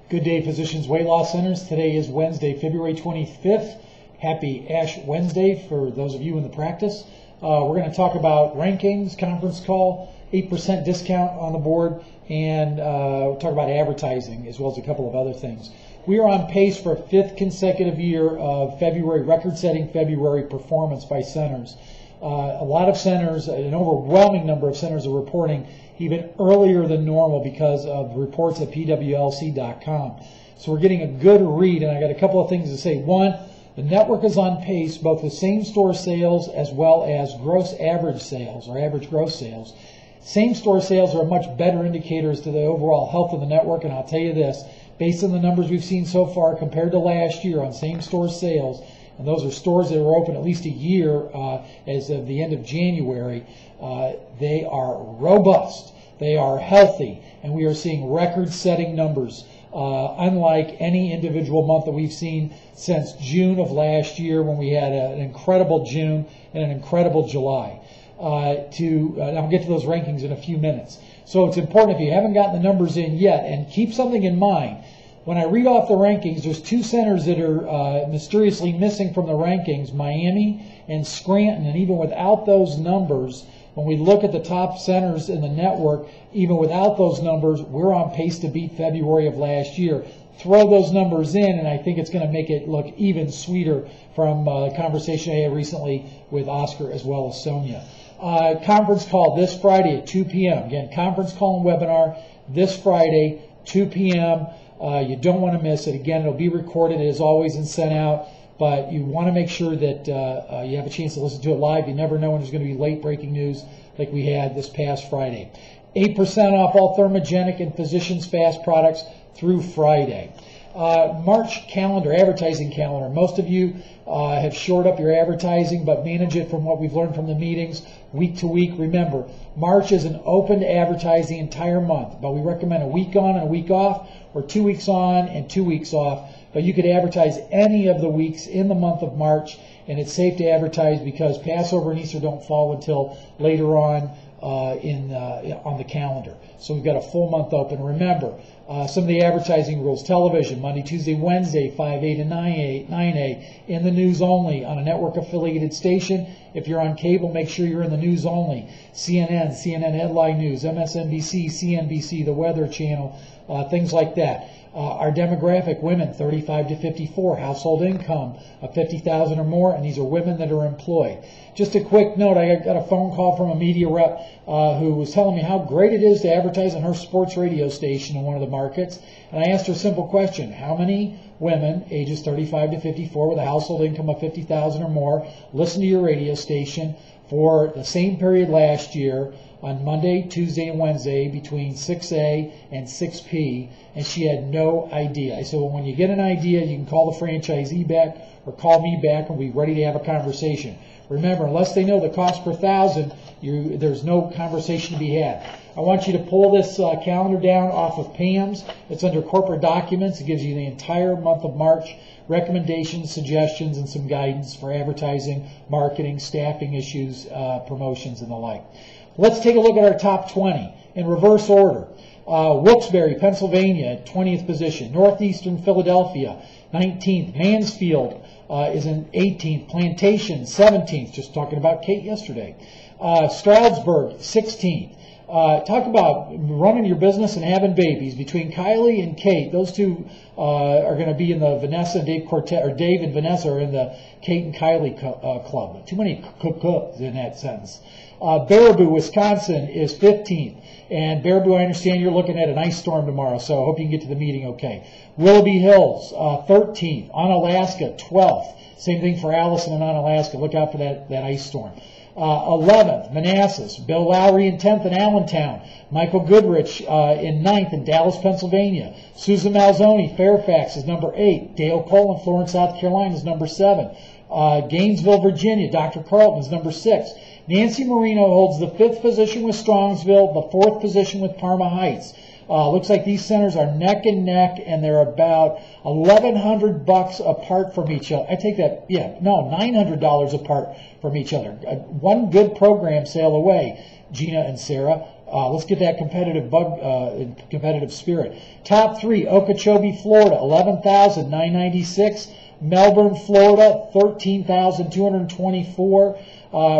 Good day, Physicians Weight Loss Centers. Today is Wednesday, February 25th. Happy Ash Wednesday for those of you in the practice. We're going to talk about rankings, conference call, 8% discount on the board, and we'll talk about advertising as well as a couple of other things. We are on pace for a fifth consecutive year of February, record-setting February performance by centers. A lot of centers, an overwhelming number of centers are reporting even earlier than normal because of reports at Pwlc.com. So we're getting a good read, and I got a couple of things to say. One, the network is on pace, both with same-store sales as well as gross average sales, or average gross sales. Same-store sales are a much better indicator as to the overall health of the network, and I'll tell you this, based on the numbers we've seen so far compared to last year on same-store sales, and those are stores that were open at least a year as of the end of January, they are robust, they are healthy, and we are seeing record-setting numbers, unlike any individual month that we've seen since June of last year, when we had an incredible June and an incredible July. I'll get to those rankings in a few minutes. So it's important, if you haven't gotten the numbers in yet, and keep something in mind. When I read off the rankings, there's two centers that are mysteriously missing from the rankings, Miami and Scranton. And even without those numbers, when we look at the top centers in the network, even without those numbers, we're on pace to beat February of last year. Throw those numbers in, and I think it's going to make it look even sweeter from the conversation I had recently with Oscar as well as Sonia. Conference call this Friday at 2 p.m. Again, conference call and webinar this Friday, 2 p.m. You don't want to miss it. Again, it'll be recorded as always and sent out, but you want to make sure that you have a chance to listen to it live. You never know when there's going to be late breaking news like we had this past Friday. 8% off all thermogenic and Physicians Fast products through Friday. March calendar, advertising calendar. Most of you have shored up your advertising, but manage it from what we've learned from the meetings week to week. Remember, March is an open to advertise the entire month, but we recommend a week on and a week off, or 2 weeks on and 2 weeks off. But you could advertise any of the weeks in the month of March, and it's safe to advertise because Passover and Easter don't fall until later on on the calendar. So we've got a full month open. Remember, some of the advertising rules: television, Monday, Tuesday, Wednesday, 5A to 9A, in the news only on a network affiliated station. If you're on cable, make sure you're in the news only. CNN, CNN Headline News, MSNBC, CNBC, the Weather Channel, things like that. Our demographic, women 35 to 54, household income of 50,000 or more, and these are women that are employed. Just a quick note, I got a phone call from a media rep who was telling me how great it is to advertise on her sports radio station in one of the markets. And I asked her a simple question: how many women ages 35 to 54 with a household income of 50,000 or more listen to your radio station for the same period last year on Monday, Tuesday, and Wednesday between 6A and 6P? And she had no idea. I said, well, when you get an idea, you can call the franchisee back or call me back, and we'll be ready to have a conversation. Remember, unless they know the cost per thousand, there's no conversation to be had. I want you to pull this calendar down off of Pam's. It's under corporate documents. It gives you the entire month of March, recommendations, suggestions, and some guidance for advertising, marketing, staffing issues, promotions, and the like. Let's take a look at our top 20 in reverse order. Wilkes-Barre, Pennsylvania, 20th position. Northeastern Philadelphia, 19th. Mansfield is in 18th. Plantation, 17th. Just talking about Kate yesterday. Stroudsburg, 16th. Talk about running your business and having babies. Between Kylie and Kate, those two are going to be in the Vanessa and Dave Quartet, or Dave and Vanessa are in the Kate and Kylie club. Too many cooks in that sentence. Baraboo, Wisconsin is 15th. And Baraboo, I understand you're looking at an ice storm tomorrow, so I hope you can get to the meeting okay. Willoughby Hills, 13th. Onalaska, 12th. Same thing for Allison and Onalaska. Look out for that ice storm. 11th, Manassas. Bill Lowry in 10th in Allentown. Michael Goodrich in 9th in Dallas, Pennsylvania. Susan Malzoni, Fairfax, is number 8. Dale Cole in Florence, South Carolina, is number 7. Gainesville, Virginia, Dr. Carlton is number 6. Nancy Marino holds the 5th position with Strongsville, the 4th position with Parma Heights. Looks like these centers are neck and neck, and they're about $1,100 apart from each other. I take that, $900 apart from each other. One good program sale away, Gina and Sarah. Let's get that competitive competitive spirit. Top 3, Okeechobee, Florida, 11,996. Melbourne, Florida, 13,224.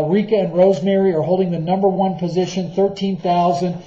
Rika and Rosemary are holding the #1 position, 13,000.